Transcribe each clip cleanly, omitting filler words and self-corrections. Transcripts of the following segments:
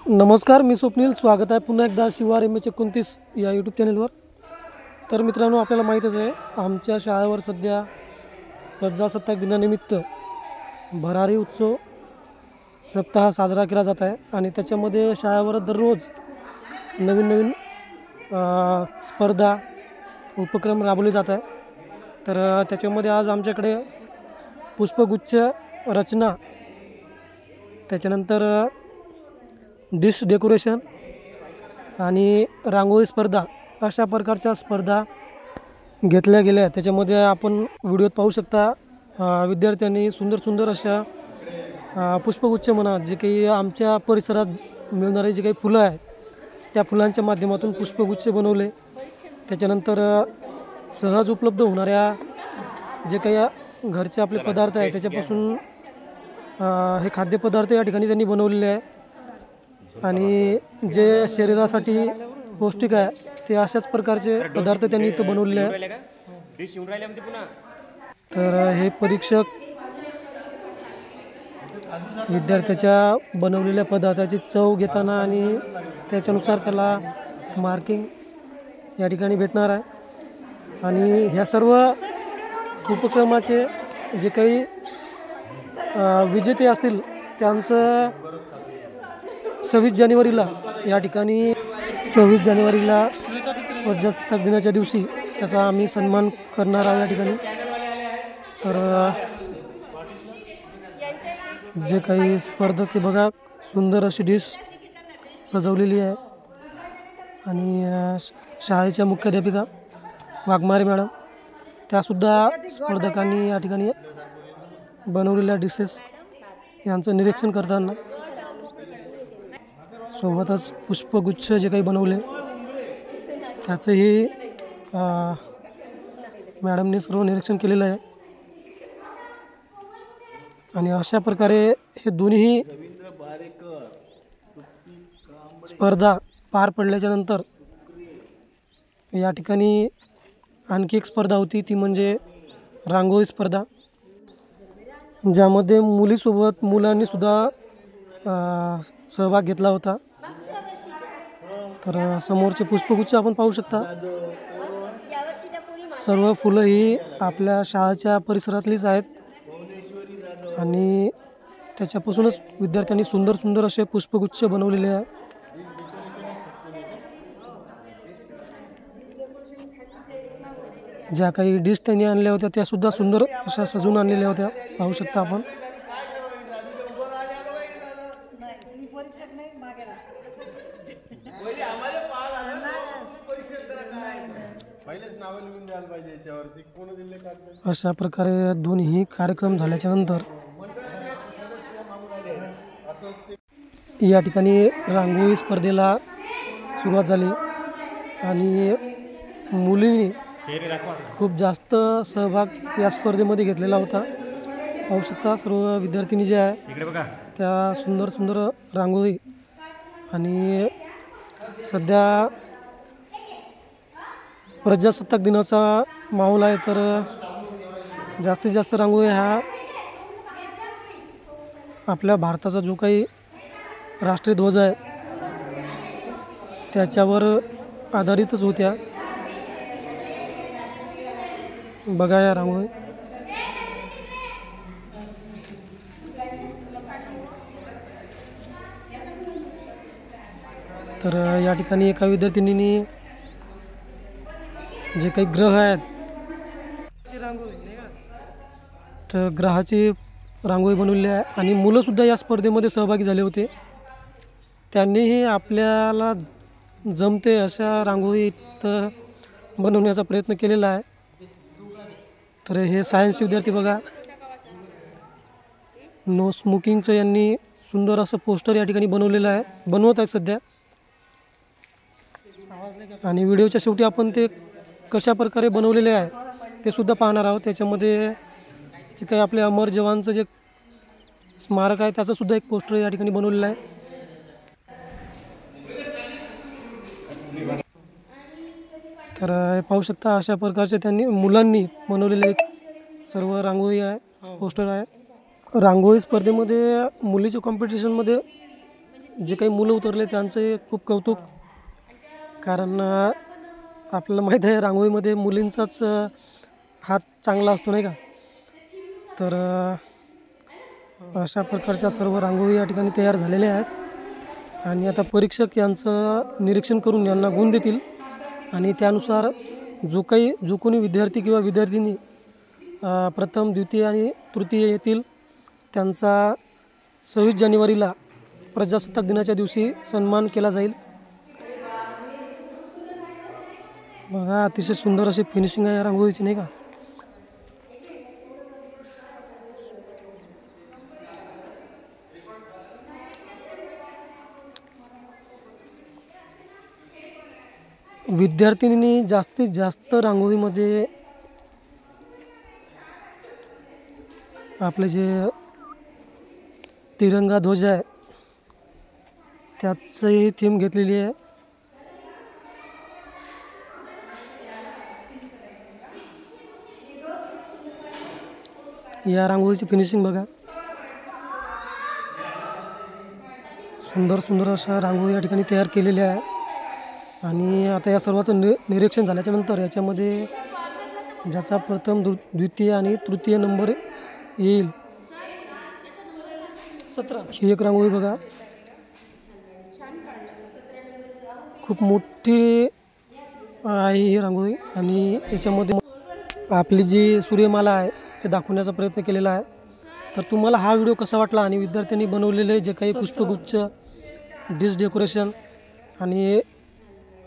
नमस्कार, मी स्वप्नील. स्वागत आहे पुन्हा एकदा शिवार MH29 या यूट्यूब चॅनलवर. तर मित्रांनो, आपल्याला माहीतच आहे आमच्या शाळेवर सध्या प्रजासत्ताक दिनानिमित्त भरारी उत्सव सप्ताह साजरा केला जात आहे आणि त्याच्यामध्ये शाळेवर दररोज नवीन स्पर्धा उपक्रम राबवले जात आहे. तर त्याच्यामध्ये आज आमच्याकडे पुष्पगुच्छ रचना, त्याच्यानंतर डिश डेकोरेशन आणि रांगोळी स्पर्धा अशा प्रकारच्या स्पर्धा घेतल्या गेल्या. त्याच्यामध्ये आपण व्हिडिओत पाहू शकता विद्यार्थ्यांनी सुंदर अशा पुष्पगुच्छ म्हणा, जे काही आमच्या परिसरात मिळणारे जे काही फुलं आहेत त्या फुलांच्या माध्यमातून पुष्पगुच्छ बनवले. त्याच्यानंतर सहज उपलब्ध होणाऱ्या जे काही घरचे आपले पदार्थ आहेत त्याच्यापासून हे खाद्यपदार्थ या ठिकाणी त्यांनी बनवलेले आहे आणि जे शरीरासाठी पौष्टिक आहे ते अशाच प्रकारचे पदार्थ त्यांनी इथं बनवलेले आहे. तर हे परीक्षक विद्यार्थ्याच्या बनवलेल्या पदार्थाची चव घेताना आणि त्याच्यानुसार त्याला मार्किंग या ठिकाणी भेटणार आहे. आणि ह्या सर्व उपक्रमाचे जे काही विजेते असतील त्यांचं 26 जानेवारीला या ठिकाणी 26 जानेवारीला प्रजासत्ताक दिनाच्या दिवशी त्याचा आम्ही सन्मान करणार आहे या ठिकाणी. तर जे काही स्पर्धक हे बघा, सुंदर अशी डिश सजवलेली आहे आणि शाळेच्या मुख्याध्यापिका वाघमारे मॅडम त्यासुद्धा स्पर्धकांनी या ठिकाणी बनवलेल्या डिशेस यांचं निरीक्षण करताना, सोबतच पुष्पगुच्छ जे काही बनवले त्याचंही मॅडमने सर्व निरीक्षण केलेलं आहे. आणि अशा प्रकारे हे दोन्ही स्पर्धा पार पडल्याच्या नंतर या ठिकाणी आणखी एक स्पर्धा होती, ती म्हणजे रांगोळी स्पर्धा, ज्यामध्ये मुलीसोबत मुलांनी सुद्धा सहभाग घेतला होता. तर समोरचे पुष्पगुच्छ आपण पाहू शकता. सर्व फुलं ही आपल्या शाळेच्या परिसरातलीच आहेत आणि त्याच्यापासूनच विद्यार्थ्यांनी सुंदर असे पुष्पगुच्छ बनवलेले आहे. ज्या काही डिश त्यांनी आणल्या होत्या त्या सुद्धा सुंदर अशा सजवून आणलेल्या होत्या, पाहू शकता आपण. अशा प्रकारे दोन्ही कार्यक्रम झाल्याच्या नंतर या ठिकाणी रांगोळी स्पर्धेला सुरुवात झाली आणि मुलींनी खूप जास्त सहभाग या स्पर्धेमध्ये घेतलेला होता. पाहू शकता सर्व विद्यार्थिनी जे आहे त्या सुंदर रांगोळी, आणि सध्या प्रजासत्ताक दिनाचा माहोल आहे तर जास्तीत जास्त रांगोळी ह्या आपल्या भारताचा जो काही राष्ट्रीय ध्वज आहे त्याच्यावर आधारितच होत्या. बघा या रांगोळी. तर या ठिकाणी एका विद्यार्थिनीने जे काही ग्रह आहेत तर ग्रहाची रांगोळी बनवली आहे आणि मुलंसुद्धा या स्पर्धेमध्ये सहभागी झाले होते. त्यांनीही आपल्याला जमते अशा रांगोळी इथं बनवण्याचा प्रयत्न केलेला आहे. तर हे सायन्सचे विद्यार्थी बघा, नो स्मोकिंगचं यांनी सुंदर असं पोस्टर या ठिकाणी बनवत आहे सध्या. आणि व्हिडिओच्या शेवटी आपण ते कशा प्रकारे बनवलेले आहे ते सुद्धा पाहणार आहोत. त्याच्यामध्ये जे काही आपले अमर जवानचं जे स्मारक आहे त्याचं सुद्धा एक पोस्टर या ठिकाणी बनवलेलं आहे. तर हे पाहू शकता अशा प्रकारचे त्यांनी मुलांनी बनवलेले सर्व रांगोळी आहे, पोस्टर आहे. रांगोळी स्पर्धेमध्ये मुलीच्या कॉम्पिटिशनमध्ये जे काही मुलं उतरले त्यांचे खूप कौतुक, कारण आपल्याला माहीत आहे रांगोळीमध्ये मुलींचाच हात चांगला असतो नाही का. तर अशा प्रकारच्या सर्व रांगोळी या ठिकाणी तयार झालेल्या आहेत आणि आता परीक्षक यांचं निरीक्षण करून यांना गुण देतील आणि त्यानुसार जो कोणी विद्यार्थी किंवा विद्यार्थिनी प्रथम, द्वितीय आणि तृतीय येतील त्यांचा 26 जानेवारीला प्रजासत्ताक दिनाच्या दिवशी सन्मान केला जाईल. बघा अतिशय सुंदर अशी फिनिशिंग आहे या रांगोळीची नाही का. विद्यार्थिनींनी जास्तीत जास्त रांगोळीमध्ये आपले जे तिरंगा ध्वज आहे त्याची थीम घेतलेली आहे. या रांगोळीची फिनिशिंग बघा, सुंदर सुंदर अशा रांगोळी या ठिकाणी तयार केलेल्या आहे. आणि आता या सर्वाचं निरीक्षण झाल्याच्यानंतर याच्यामध्ये ज्याचा प्रथम, द्वितीय आणि तृतीय नंबर येईल 17 ही एक रांगोळी बघा, खूप मोठी आहे ही रांगोळी. आणि याच्यामध्ये आपली जी सूर्यमाला आहे ते दाखवण्याचा प्रयत्न केलेला आहे. तर तुम्हाला हा व्हिडिओ कसा वाटला आणि विद्यार्थ्यांनी बनवलेले जे काही पुष्पगुच्छ, डिश डेकोरेशन आणि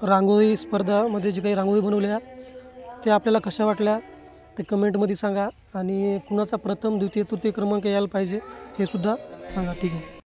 रांगोळी स्पर्धामध्ये जे काही रांगोळी बनवल्या ते आपल्याला कशा वाटल्या ते कमेंटमध्ये सांगा. आणि कुणाचा प्रथम, द्वितीय, तृतीय क्रमांक यायला पाहिजे हे सुद्धा सांगा. ठीक आहे.